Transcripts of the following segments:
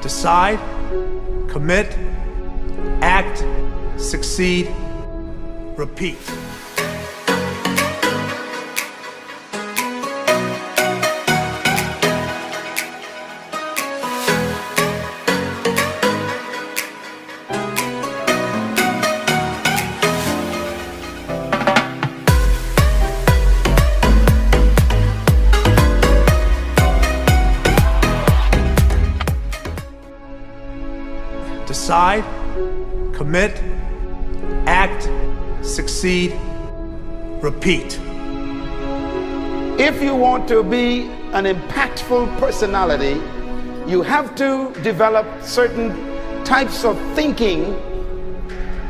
Decide, commit, act, succeed, repeat. Decide, commit, act, succeed, repeat. If you want to be an impactful personality, you have to develop certain types of thinking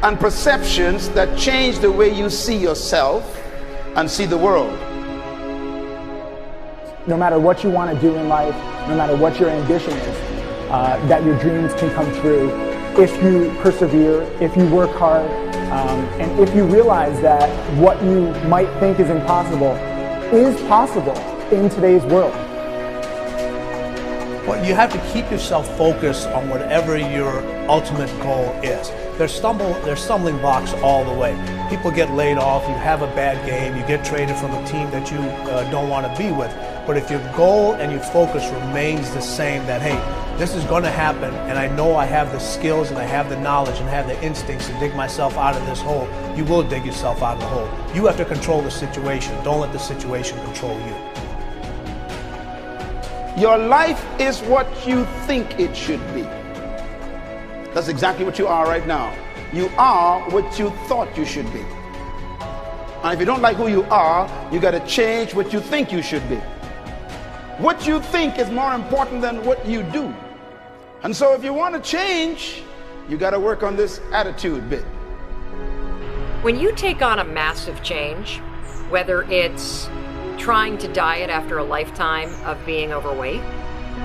and perceptions that change the way you see yourself and see the world. No matter what you want to do in life, no matter what your ambition is, that your dreams can come true if you persevere, if you work hard, and if you realize that what you might think is impossible is possible in today's world. Well, you have to keep yourself focused on whatever your ultimate goal is. There's stumbling blocks all the way. People get laid off, you have a bad game, you get traded from a team that you don't want to be with. But if your goal and your focus remains the same, that hey, this is going to happen, and I know I have the skills and I have the knowledge and have the instincts to dig myself out of this hole, you will dig yourself out of the hole. You have to control the situation. Don't let the situation control you. Your life is what you think it should be. That's exactly what you are right now. You are what you thought you should be. And if you don't like who you are, you got to change what you think you should be. What you think is more important than what you do. And so if you want to change, you got to work on this attitude bit. When you take on a massive change, whether it's trying to diet after a lifetime of being overweight,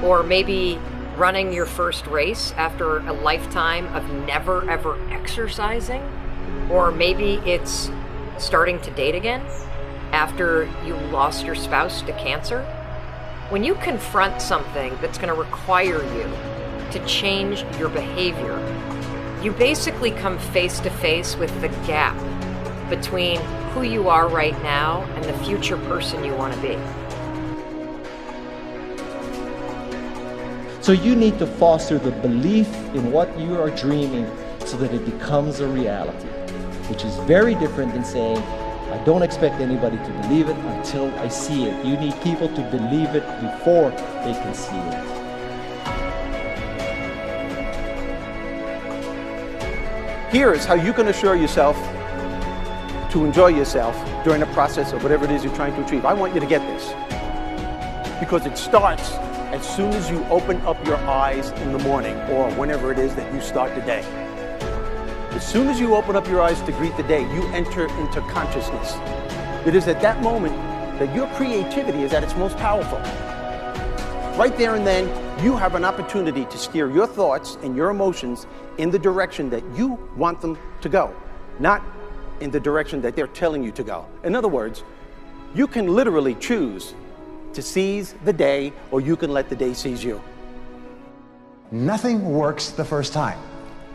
or maybe running your first race after a lifetime of never ever exercising, or maybe it's starting to date again after you lost your spouse to cancer, when you confront something that's going to require you to change your behavior, you basically come face to face with the gap between who you are right now and the future person you want to be. So you need to foster the belief in what you are dreaming so that it becomes a reality, which is very different than saying, I don't expect anybody to believe it until I see it. You need people to believe it before they can see it. Here is how you can assure yourself to enjoy yourself during the process of whatever it is you're trying to achieve. I want you to get this, because it starts as soon as you open up your eyes in the morning, or whenever it is that you start the day. As soon as you open up your eyes to greet the day, you enter into consciousness. It is at that moment that your creativity is at its most powerful. Right there and then, you have an opportunity to steer your thoughts and your emotions in the direction that you want them to go, not in the direction that they're telling you to go. In other words, you can literally choose to seize the day, or you can let the day seize you. Nothing works the first time.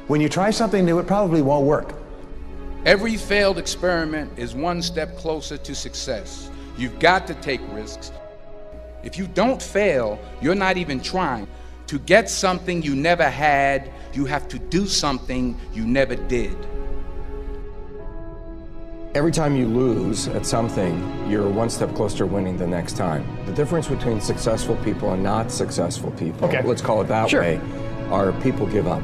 When you try something new, it probably won't work. Every failed experiment is one step closer to success. You've got to take risks. If you don't fail, you're not even trying. To get something you never had, you have to do something you never did. Every time you lose at something, you're one step closer to winning the next time. The difference between successful people and not successful people, let's call it that way, are people give up.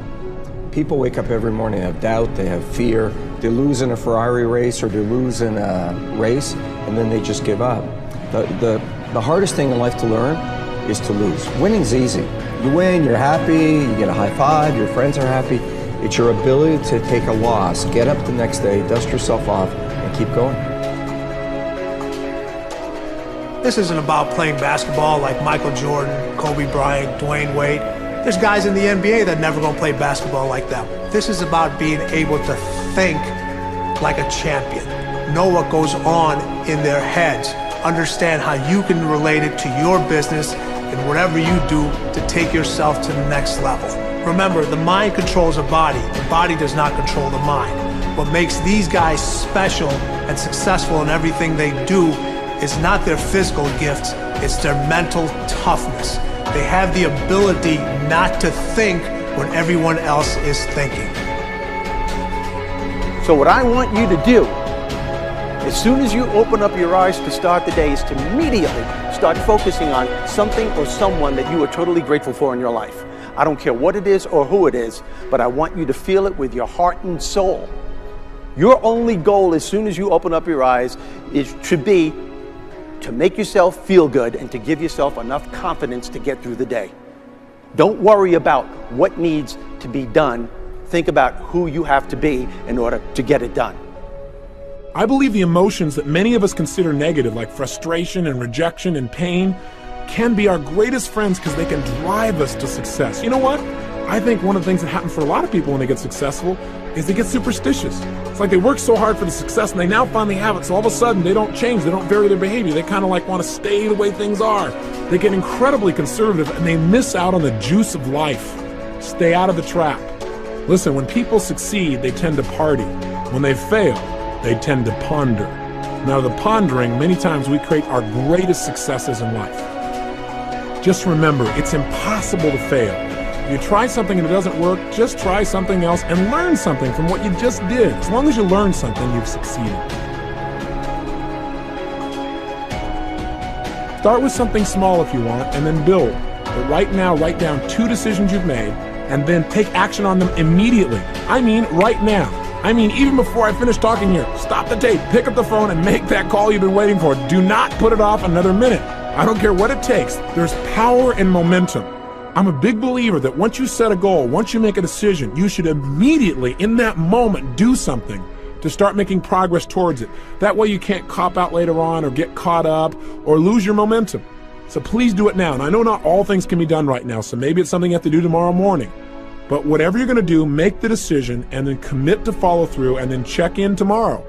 People wake up every morning, they have doubt, they have fear, they lose in a Ferrari race or they lose in a race, and then they just give up. The hardest thing in life to learn is to lose. Winning's easy. You win, you're happy, you get a high five, your friends are happy. It's your ability to take a loss, get up the next day, dust yourself off, and keep going. This isn't about playing basketball like Michael Jordan, Kobe Bryant, Dwayne Wade. There's guys in the NBA that never gonna play basketball like them. This is about being able to think like a champion, know what goes on in their heads, understand how you can relate it to your business in whatever you do to take yourself to the next level. Remember, the mind controls the body does not control the mind. What makes these guys special and successful in everything they do is not their physical gifts, it's their mental toughness. They have the ability not to think when everyone else is thinking. So what I want you to do, as soon as you open up your eyes to start the day, is to immediately start focusing on something or someone that you are totally grateful for in your life. I don't care what it is or who it is, but I want you to feel it with your heart and soul. Your only goal as soon as you open up your eyes should be to make yourself feel good and to give yourself enough confidence to get through the day. Don't worry about what needs to be done. Think about who you have to be in order to get it done. I believe the emotions that many of us consider negative, like frustration and rejection and pain, can be our greatest friends because they can drive us to success. You know what? I think one of the things that happens for a lot of people when they get successful is they get superstitious. It's like they work so hard for the success and they now finally have it, so all of a sudden they don't change, they don't vary their behavior, they kind of like want to stay the way things are. They get incredibly conservative and they miss out on the juice of life. Stay out of the trap. Listen, when people succeed, they tend to party. When they fail, they tend to ponder. Now, the pondering, many times we create our greatest successes in life. Just remember, it's impossible to fail. If you try something and it doesn't work, just try something else and learn something from what you just did. As long as you learn something, you've succeeded. Start with something small if you want, and then build. But right now, write down 2 decisions you've made, and then take action on them immediately. I mean, right now. I mean, even before I finish talking here, stop the tape, pick up the phone, and make that call you've been waiting for. Do not put it off another minute. I don't care what it takes. There's power in momentum. I'm a big believer that once you set a goal, once you make a decision, you should immediately, in that moment, do something to start making progress towards it. That way you can't cop out later on or get caught up or lose your momentum. So please do it now. And I know not all things can be done right now, so maybe it's something you have to do tomorrow morning. But whatever you're going to do, make the decision and then commit to follow through and then check in tomorrow.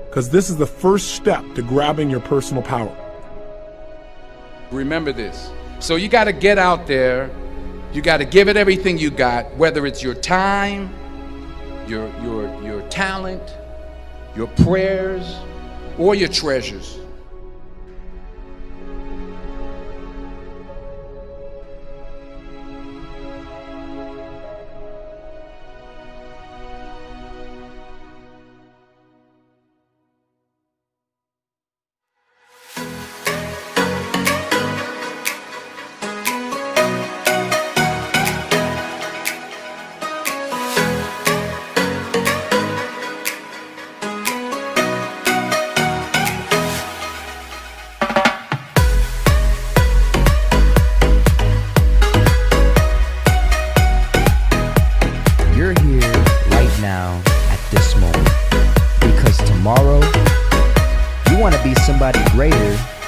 Because this is the first step to grabbing your personal power. Remember this. So you got to get out there. You got to give it everything you got, whether it's your time, your talent, your prayers, or your treasures.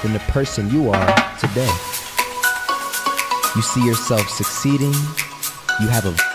Than the person you are today. You see yourself succeeding, you have a